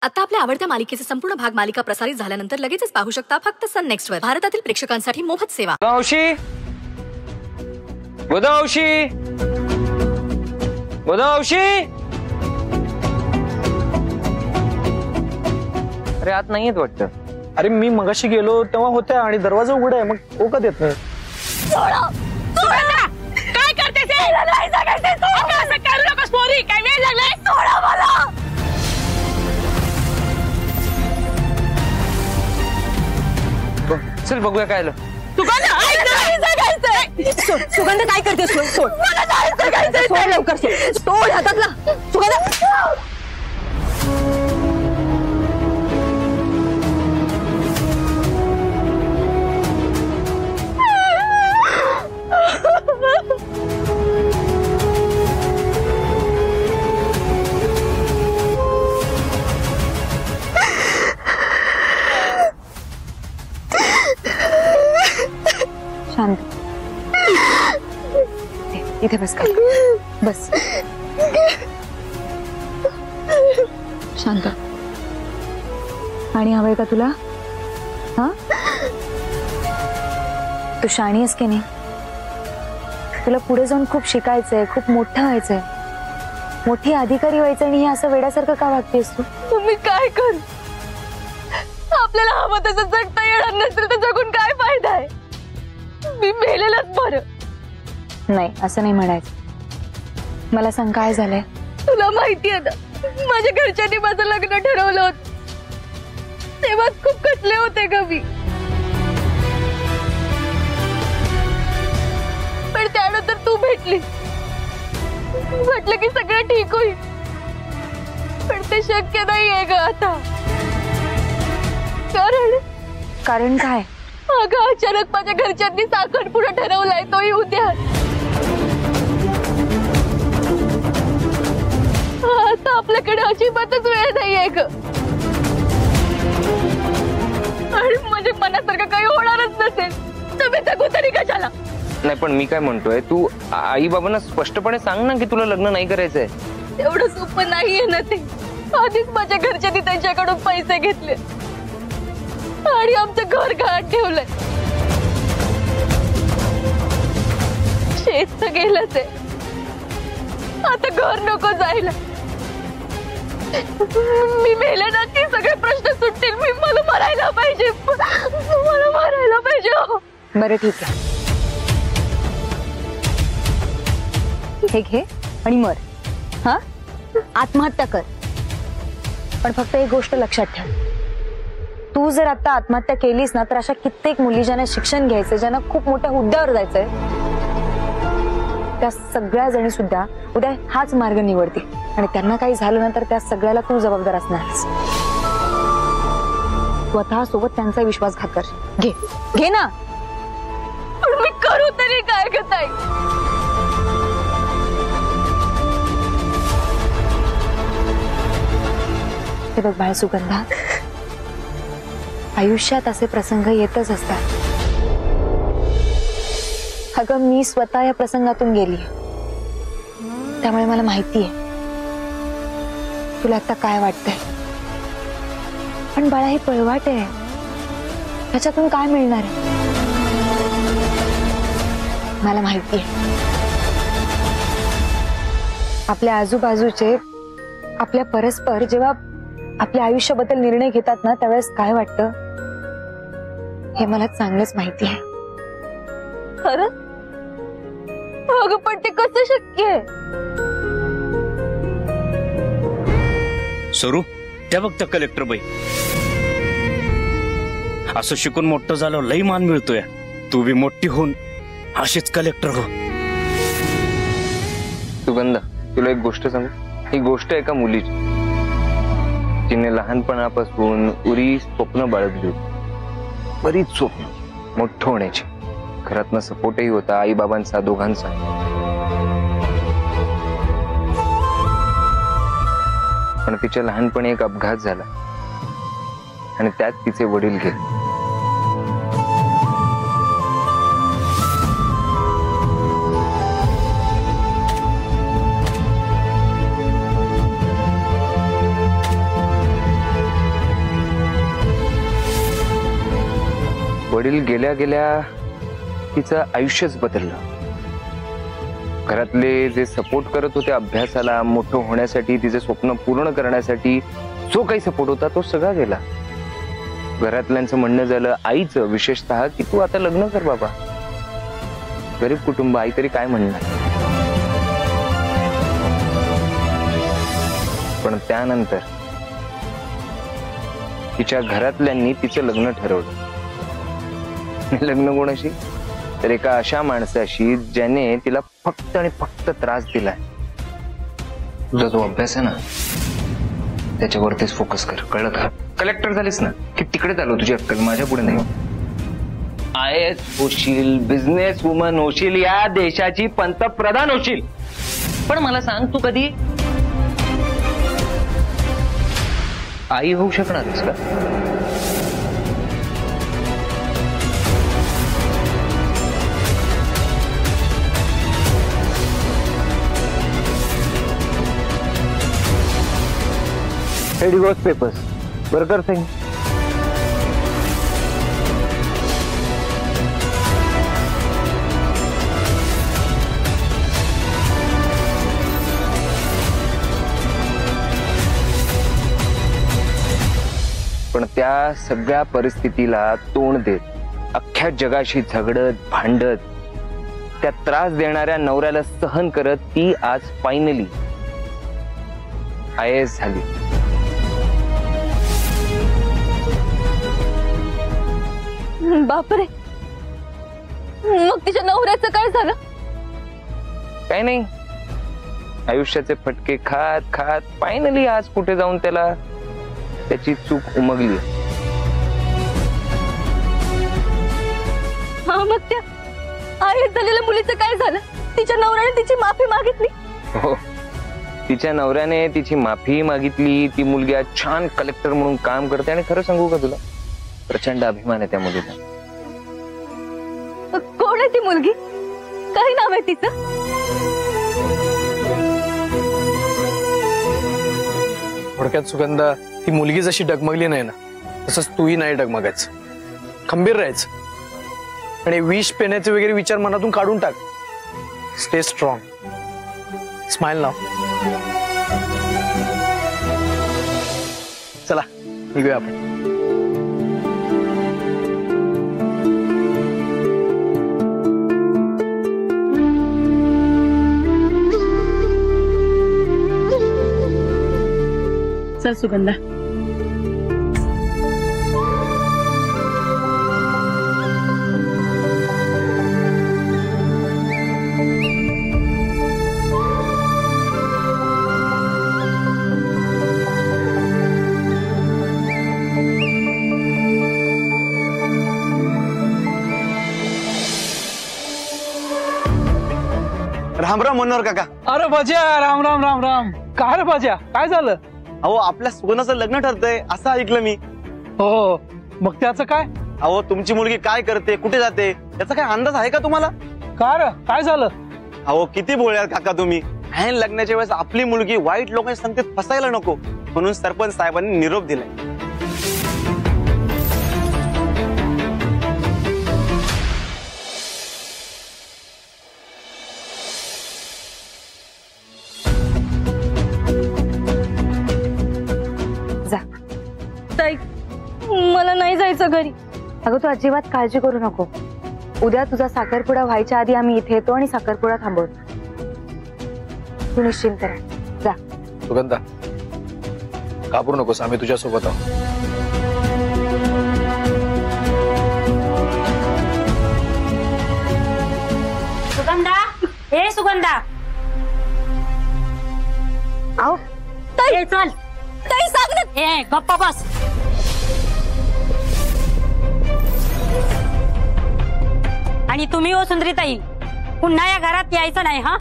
आता आपल्या आवडत्या मालिकेचे संपूर्ण भाग मालिका प्रसारित झाल्यानंतर लगेचच पाहू शकता फक्त सन नेक्स्ट वर. भारतातील प्रेक्षकांसाठी मोफत सेवा. गोदावशी गोदावशी गोदावशी, अरे आत नाही येत वाटतं. अरे मी मगाशी गेलो तेव्हा होत्या आणि दरवाजा उघडा आहे, मग ओका देत नाही. काय करते ते? नाही सांगायचं तू. असं करू नकोस पोरी, काय वेळ लागलाय? सोडा मला. चल बघूया काय आलं. सुगंध काय करते? सोड मला नाही सांगायचं. सोड लवकर, सोड हातातला. सुगंध शांत, इथे बस. का बस शांत. पाणी हवंय का तुला? हा, तू शाणी आहेस की नाही? तुला पुढे जाऊन खूप शिकायचंय, खूप मोठं व्हायचंय, मोठी अधिकारी व्हायचं, आणि हे असं वेड्यासारखं का वागतेस तू? तुम्ही काय कर, आपल्याला हवं तसं जगता येणार नसेल तर जगून काय फायदा आहे? मी मेलेलंच बरं. नाही, असं नाही म्हणायचं. मला सांग, काय झालंय? तुला माहिती आहे ना, माझ्या घरच्यांनी माझं लग्न ठरवलं होतं, तेव्हा खूप खचले होते ग मी. पण त्यानंतर तू भेटली, म्हटलं की सगळं ठीक होईल, पण ते शक्य नाहीये ग आता. कारण काय? अगं अचानक माझ्या घरच्यांनी साखरपुडा ठरवलाय, तोही उद्या. आता आपल्याकडे अजिबातच वेळ नाहीये ग, आणि म्हणजे मनासारखं काही होणारच नसेल तर मी जगू तरी कशाला? नाही, पण मी काय म्हणतोय, तू आई बाबांना स्पष्टपणे सांग ना की तुला लग्न नाही करायचंय. एवढं सोपं नाहीये ना ते. आधीच माझ्या घरच्यांनी त्यांच्याकडून पैसे घेतले आणि आमचं घर गहाण ठेवलंय. शेत तर गेलंच आहे, आता घर नको जायला. मी मेले ना की सगळे प्रश्न सुटतील. मला मरायला पाहिजे, मला मरायला पाहिजे. बरं ठीक आहे, हे घे आणि मर. हा, आत्महत्या कर. पण फक्त एक गोष्ट लक्षात ठेव, तू जर आता आत्महत्या केलीस ना तर अशा कित्येक मुली ज्यांना शिक्षण घ्यायचं, ज्यांना खूप मोठ्या हुद्द्यावर जायचंय, त्या सगळ्या जणी सुद्धा उद्या हाच मार्ग निवडतील, आणि त्यांना काही झालं ना तर त्या सगळ्याला तू जबाबदार असणारस. स्वतः सोबत त्यांचा विश्वासघात कर. घे घे ना. पण मी करू तरी काय ग ताई? हे बघ बाळ सुगंधा, आयुष्यात असे प्रसंग येतच असतात. अगं मी स्वतः या प्रसंगातून गेली, त्यामुळे मला माहिती आहे तुला आता काय वाटतंय. पण बाळा, हे पळवाट आहे, त्याच्यातून काय मिळणार आहे? मला माहिती आहे आपल्या आजूबाजूचे, आपल्या परस्पर जेव्हा आपल्या आयुष्याबद्दल निर्णय घेतात ना त्यावेळेस काय वाटतं हे मला चांगलंच माहिती आहे. खरं? अगं पण ते कसं शक्य आहे? सरू, त्या बघता कलेक्टर बाई, असं शिकून मोठं झालं लई मान मिळतोय. तू बी मोठी होऊन अशीच कलेक्टर हो. सुगंधा, तुला एक गोष्ट सांगू. ही गोष्ट एका मुलीची, तिने लहानपणापासून उरी स्वप्न बाळगली होती, बरीच स्वप्न, मोठं होण्याची. घरातनं सपोर्टही होता, आई बाबांचा, दोघांचा. पण तिच्या लहानपणी एक अपघात झाला आणि त्यात तिचे वडील गेले. वडील गेल्या गेल्या तिचं आयुष्यच बदललं. घरातले जे सपोर्ट करत होते अभ्यासाला, मोठं होण्यासाठी, तिचे स्वप्न पूर्ण करण्यासाठी जो काही सपोर्ट होता तो सगळा गेला. घरातल्यांचं म्हणणं झालं, आईचं विशेषतः, की तू आता लग्न कर बाबा. गरीब कुटुंब, आई तरी काय म्हणणार. पण त्यानंतर तिच्या घरातल्यांनी तिचं लग्न ठरवलं. लग्न कोणाशी? तर एका अशा माणसाशी ज्याने तिला फक्त आणि फक्त त्रास दिलाय. तुझा जो अभ्यास आहे ना त्याच्यावरतीच फोकस कर, कळलं का? कलेक्टर झालीस ना की तिकडे चालू तुझी अक्कल, माझ्या पुढे नाही. IAS होशील, बिझनेस वुमन होशील, या देशाची पंतप्रधान होशील. पण मला सांग, तू कधी आई होऊ शकणार आहेस का? हे डिवोर्स पेपर्स बरोबर सिंग. पण त्या सगळ्या परिस्थितीला तोंड देत, अख्ख्या जगाशी झगडत भांडत, त्या त्रास देणाऱ्या नवऱ्याला सहन करत ती आज फायनली IAS झाली. बापरे, मग तिच्या नवऱ्याचं काय झालं? काही नाही, आयुष्याचे फटके खात खात फायनली आज कुठे जाऊन त्याला त्याची चूक उमगली. हा, मग त्या IAS झालेल्या मुलीचं काय झालं? तिच्या नवऱ्याने तिची माफी मागितली. हो, तिच्या नवऱ्याने तिची माफी मागितली. ती मुलगी आज छान कलेक्टर म्हणून काम करते. आणि खरं सांगू का तुला, प्रचंड अभिमान आहे त्या मुलीचा. कोण आहे ती मुलगी? काही नाव आहे तिचं? थोडक्यात सुगंधा, ती मुलगी जशी डगमगली नाही ना, तसंच तूही नाही डगमगायचं. खंबीर राहायचं आणि विष पेण्याचे वगैरे विचार मनातून काढून टाक. Stay strong. स्माइल नाव. चला निघूया आपण. चल सुगंधा. राम राम मनोहर काका. अरे भाज्या, राम राम राम राम. काय रे भाज्या, काय झालं? अहो, आपल्या सुगंधाचं लग्न ठरतंय असं ऐकलं मी. हो, मग त्याचं काय? अहो, तुमची मुलगी काय करते, कुठे जाते, याचा काय अंदाज आहे का तुम्हाला? काय रे, काय झालं? अहो, किती बोलणार काका तुम्ही. ऐन लग्नाच्या वेळेस आपली मुलगी वाईट लोकांच्या संगतीत फसायला नको म्हणून सरपंच साहेबांनी निरोप दिलाय. ताई, मला नाही जायचं घरी. अगं तू अजिबात काळजी करू नको. उद्या तुझा साखरपुडा व्हायच्या आधी आम्ही इथे येतो आणि साखरपुडा थांबवतो. तू निश्चिंत राह. जा. सुगंधा, घाबरू नकोस, आम्ही तुझ्या सोबत आहोत. सुगंधा, हे सुगंधा. आओ ताई, चल. ताई, सांग ना. ए, गप्पा बस. आणि तुम्ही हो सुंदरीताई, पुन्हा या घरात यायचं नाही हा.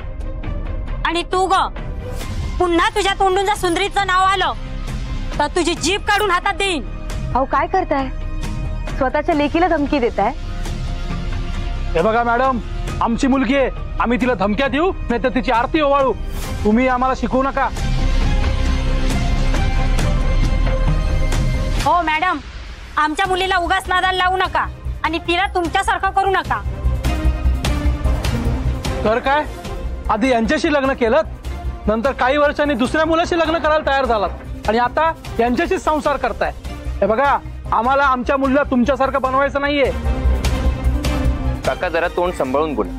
आणि तू ग, पुन्हा तुझ्या तोंडून जर सुंदरीचं नाव आलं तर तुझी जीभ काढून हातात देईन. अहो काय करताय? स्वतःच्या लेकीला धमकी देताय? हे बघा मॅडम, आमची मुलगी आहे, आम्ही तिला धमक्या देऊ नाही तर तिची आरती ओवाळू. तुम्ही आम्हाला शिकवू नका. हो मॅडम, आमच्या मुलीला उगाच नादाला लावू नका. आणि तिला तुमच्यासारखं करू नका. तर काय आधी यांच्याशी लग्न केलं, नंतर काही वर्षांनी दुसऱ्या मुलाशी लग्न करायला तयार झालात आणि आता यांच्याशीच संसार करताय. हे बघा, आम्हाला आमच्या मुलीला तुमच्यासारखं बनवायचं नाहीये. काका जरा तोंड सांभाळून बोला.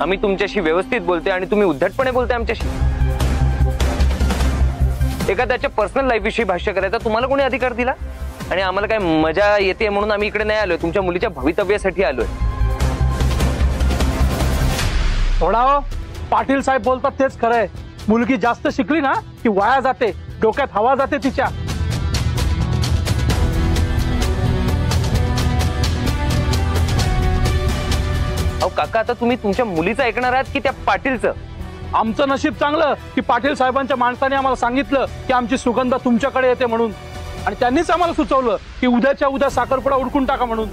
आम्ही तुमच्याशी व्यवस्थित बोलते आणि तुम्ही उद्धटपणे बोलताय आमच्याशी. एखाद्याच्या पर्सनल लाईफ विषयी भाष्य करायचा तुम्हाला कोणी अधिकार दिला? आणि आम्हाला काय मजा येते म्हणून आम्ही इकडे नाही आलोय, तुमच्या मुलीच्या भवितव्यासाठी आलोय. थोडा हो, पाटील साहेब बोलतात तेच खरंय. मुलगी जास्त शिकली ना की वाया जाते, डोक्यात हवा जाते तिच्या. अहो काका, आता तुम्ही तुमच्या मुलीचं ऐकणार आहात की त्या पाटीलचं? आमचं नशीब चांगलं की पाटील साहेबांच्या माणसाने आम्हाला सांगितलं की आमची सुगंधा तुमच्याकडे येते म्हणून, आणि त्यांनीच आम्हाला सुचवलं की उद्याच्या उद्या साखरपुडा उडकून टाका म्हणून.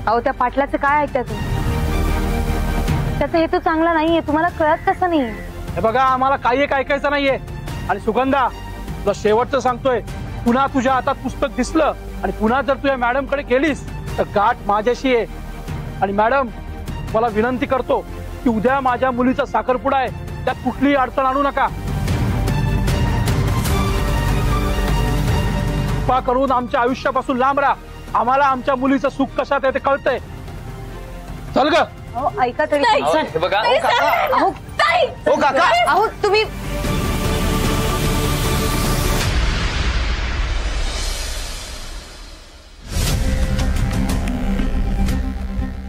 अहो त्या पाटलाचं काय ऐकता तुम्ही? त्याचा हेतू चांगला नाहीये, तुम्हाला कळत कसं नाही? हे बघा, आम्हाला काही एक ऐकायचं नाहीये. आणि सुगंधा, तुला शेवटचं सांगतोय, पुन्हा तुझ्या हातात पुस्तक दिसलं आणि पुन्हा जर तुझ्या मॅडम कडे गेलीस तर गाठ माझ्याशी आहे. आणि मॅडम, मला विनंती करतो की उद्या माझ्या मुलीचा साखरपुडा आहे, त्यात कुठलीही अडचण आणू नका. कृपा करून आमच्या आयुष्यापासून लांब राहा. आम्हाला आमच्या मुलीचं सुख कशात आहे ते कळतंय. चल ग. अहो ऐका तरी. हे बघा, अहो काका, अहो तुम्ही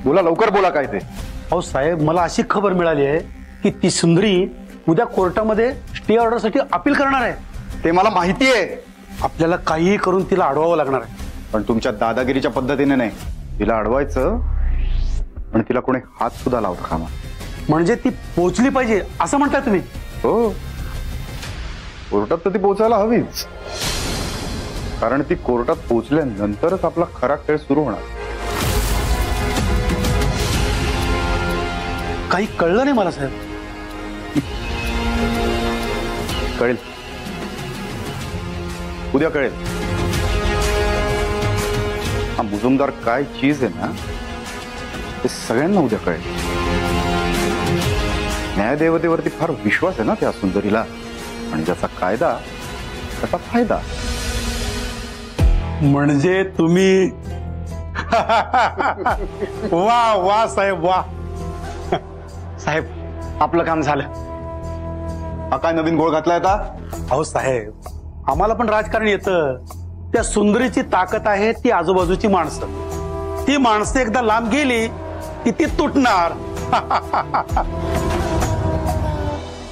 बोला, लवकर बोला काय ते. अहो साहेब, मला अशी खबर मिळाली आहे की ती सुंदरी उद्या कोर्टामध्ये स्टे ऑर्डर साठी अपील करणार आहे. ते मला माहिती आहे. आपल्याला काहीही करून तिला अडवावं लागणार आहे. पण तुमच्या दादागिरीच्या पद्धतीने नाही. तिला अडवायचं पण तिला कोणी हात सुद्धा लावता कामा. म्हणजे ती पोचली पाहिजे असं म्हणताय तुम्ही? हो, कोर्टात तर ती पोचायला हवीच, कारण ती कोर्टात पोचल्यानंतरच आपला खरा खेळ सुरू होणार. काही कळलं नाही मला साहेब. कळेल, उद्या कळेल. हा मुजुमदार काय चीज आहे ना, ते सगळ्यांना उद्या कळेल. न्यायदेवतेवरती फार विश्वास आहे ना त्या सुंदरीला, आणि ज्याचा कायदा त्याचा फायदा. म्हणजे तुम्ही वा वा साहेब वा. साहेब, आपलं काम झालं. हा काय नवीन गोळ घातलाय आता? अहो साहेब, आम्हाला पण राजकारण येतं. त्या सुंदरीची ताकद आहे ती आजूबाजूची माणसं. ती माणसं एकदा लांब गेली की ती तुटणार.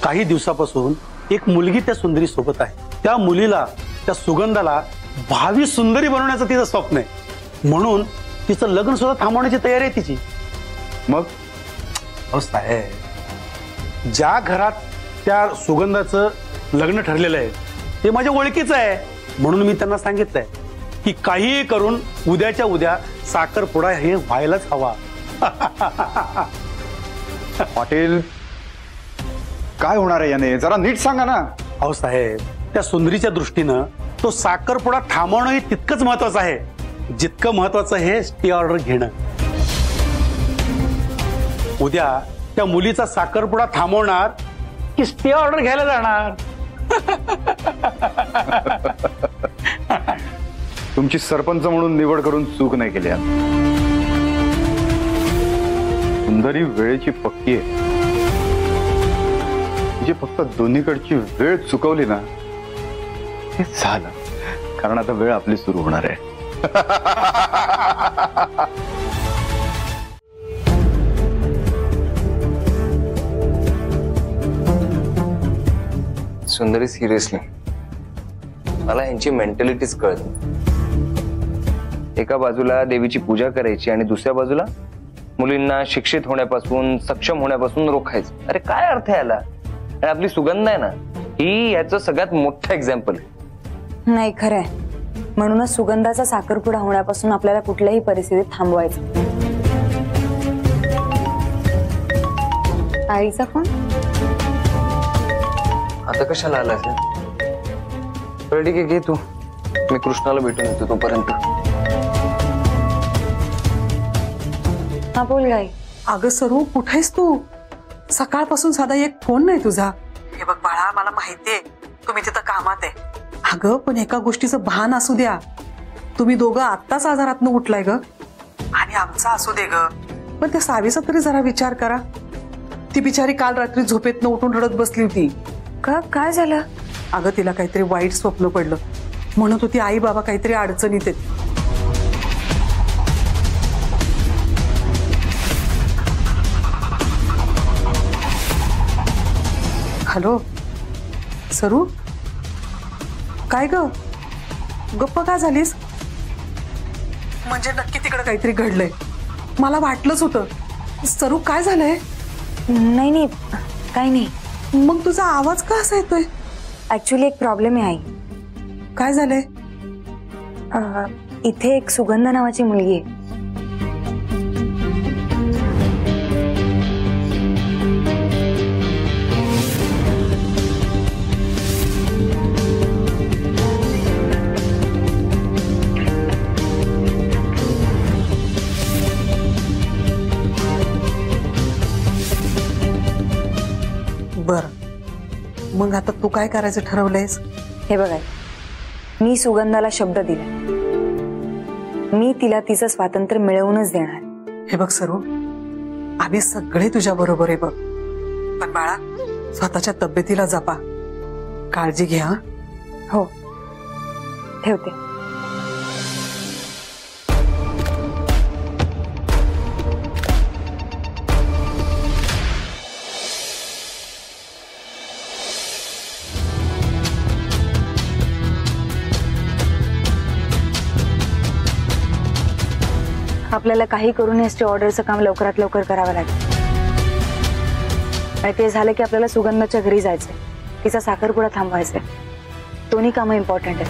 काही दिवसापासून एक मुलगी त्या सुंदरी सोबत आहे. त्या मुलीला, त्या सुगंधाला भावी सुंदरी बनवण्याचं तिचं स्वप्न आहे. म्हणून तिचं लग्न सुद्धा थांबवण्याची तयारी आहे तिची. मग अहो साहेब, ज्या घरात त्या सुगंधाचं लग्न ठरलेलं आहे ते माझ्या ओळखीचं आहे. म्हणून मी त्यांना सांगितलंय की काहीही करून उद्याच्या उद्या साखरपुडा हे व्हायलाच हवा. पाटील, काय होणार आहे याने? जरा नीट सांगा ना. अहो साहेब, त्या सुंदरीच्या दृष्टीनं तो साखरपुडा थांबवणं हे तितकंच महत्वाचं आहे जितकं महत्वाचं हे स्टे ऑर्डर घेणं. उद्या त्या मुलीचा साखरपुडा थांबवणार की स्टे ऑर्डर घ्यायला जाणार? तुमची सरपंच म्हणून निवड करून चूक नाही केली. सुंदरी वेळेची पक्की आहे. जी फक्त दोन्हीकडची वेळ चुकवली ना, हे झालं. कारण आता वेळ आपली सुरू होणार आहे. सुंदरी, सिरियसली मला यांची मेंटॅलिटीच कळत. एका बाजूला देवीची पूजा करायची आणि दुसऱ्या बाजूला मुलींना शिक्षित होण्यापासून, सक्षम होण्यापासून रोखायचं. अरे काय अर्थ याला? आणि आपली सुगंध आहे ना, ही याचं सगळ्यात मोठं एक्झाम्पल आहे. नाही, खरंय. म्हणूनच सुगंधाचा साखरपुडा होण्यापासून आपल्याला कुठल्याही परिस्थितीत थांबवायचं. आईचा फोन आता कशाला आला असेल? बरं ठीक आहे, घे तू. मी कृष्णाला भेटून येतो तोपर्यंत. हा बोल गाई. अगं सरू कुठेस तू? सकाळपासून साधा एक फोन नाही तुझा. हे बघ बाळा, मला माहितीये तुम्ही तिथं कामात आहे. अगं पण एका गोष्टीचं भान असू द्या. तुम्ही दोघं आत्ताच आजारातनं उठलाय ग, आणि आमचा असू दे ग, पण त्या सावीचा तरी जरा विचार करा. ती बिचारी काल रात्री झोपेतनं उठून रडत बसली होती. का काय झालं? अगं तिला काहीतरी वाईट स्वप्न पडलं. म्हणत होती आई बाबा काहीतरी अडचणीत आहेत. हॅलो सरू, काय ग गप्प का झालीस? म्हणजे नक्की तिकडे काहीतरी घडलंय. मला वाटलंच होतं. सरू काय झालंय? नाही नाही काही नाही. मग तुझा आवाज का असा येतोय? ऍक्च्युली एक प्रॉब्लेम आहे आई. काय झालंय? इथे एक सुगंधा नावाची मुलगी आहे. बर, मग आता तू काय करायचं ठरवलंयस? हे बघा, मी सुगंधाला शब्द दिला, मी तिला तिचं स्वातंत्र्य मिळवूनच देणार. हे बघ सरू, आम्ही सगळे तुझ्या बरोबर आहे बघ, पण बाळा स्वतःच्या तब्येतीला जपा, काळजी घ्या. हो ठेवते. आपल्याला काही करून एसटी ऑर्डरचं काम लवकरात लवकर करावं लागेल. आणि ते झालं की आपल्याला सुगंधाच्या घरी जायचंय, तिचा साखरपुडा थांबवायचाय. दोन्ही कामं इम्पॉर्टंट आहेत.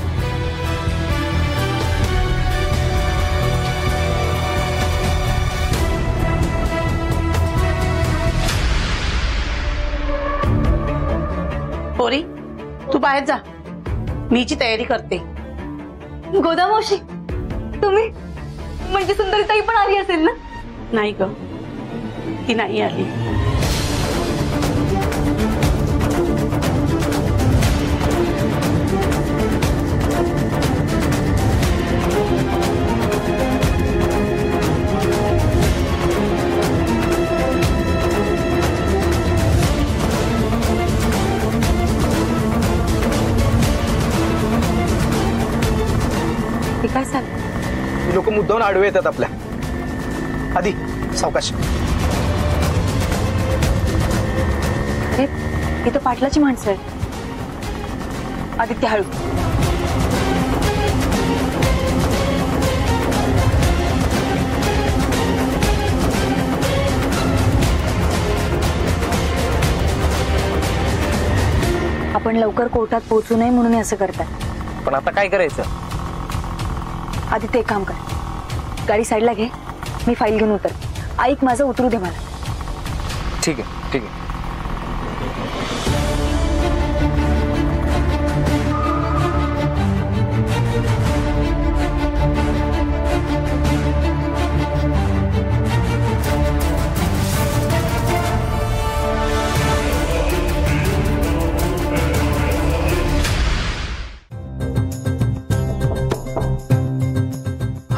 पोरी तू बाहेर जा, मीची तयारी करते. गोदामावशी तुम्ही म्हणजे सुंदरीताई पण आली असेल ना? नाही ग, ती नाही आली. ते काय सांग, लोक मुद्दाम आडवे येतात आपल्या. आधी सावकाश. अरे इथं पाटलाची माणसं आहेत. आदित्य हळू. आपण लवकर कोर्टात पोहोचू नये म्हणून असं करतात. पण आता काय करायचं? आदित्य एक काम कर, गाडी साईडला घे, मी फाईल घेऊन उतर. ऐक माझं, उतरू दे मला. ठीक आहे ठीक आहे.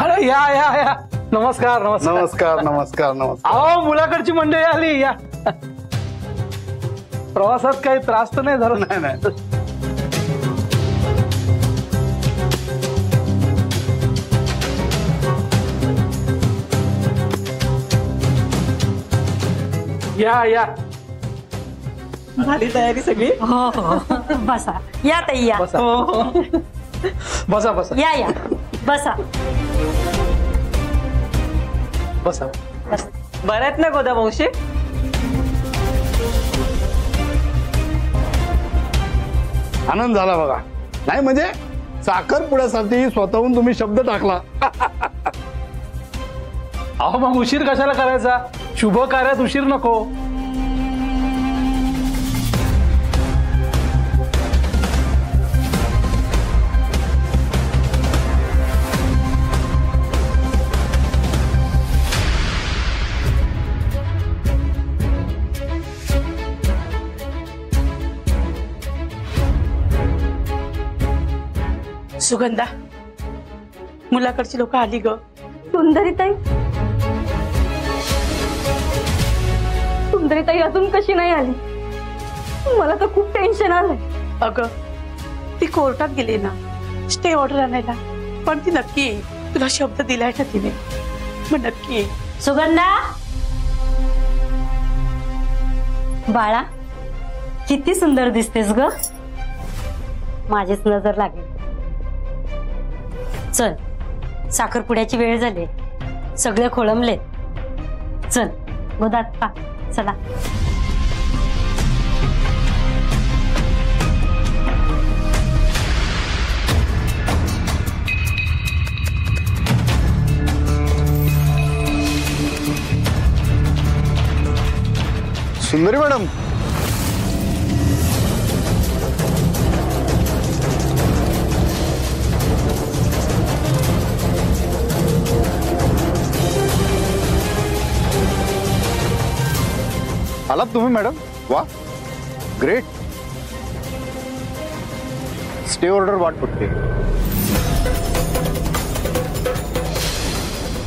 अरे या या या, नमस्कार नमस्कार नमस्कार नमस्कार नमस्कार. अहो मुलाकडची मंडळी आली. या, प्रवासात काही त्रास तर नाही झाला? नाही नाही. या या. झाली तयारी सगळी? हो हो बसा. या ताई या. बसा. बसा बसा या या बसा. बसा. बरं आहेत ना गोदामावशी? आनंद झाला बघा. नाही म्हणजे साखरपुड्यासाठी स्वतःहून तुम्ही शब्द टाकला. अहो मग उशीर कशाला करायचा? शुभ कार्यात उशीर नको. सुगंधा मुलाकडची लोक आली ग. सुंदरीताई सुंदरीताई अजून कशी नाही आली? मला तर खूप टेन्शन आलंय. अगं ती कोर्टात गेली ना स्टे ऑर्डर आणायला, पण ती नक्की येईल. तुला शब्द दिलाय ना तिने, मग नक्की येईल. सुगंधा बाळा किती सुंदर दिसतेस ग. माझीच नजर लागेल. चल साखरपुड्याची वेळ झाली, सगळे खोळंबले. चल गोदात पा. चला सुंदरी मॅडम, आलात तुम्ही मॅडम? वा ग्रेट. स्टे ऑर्डर वाट बघते.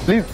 प्लीज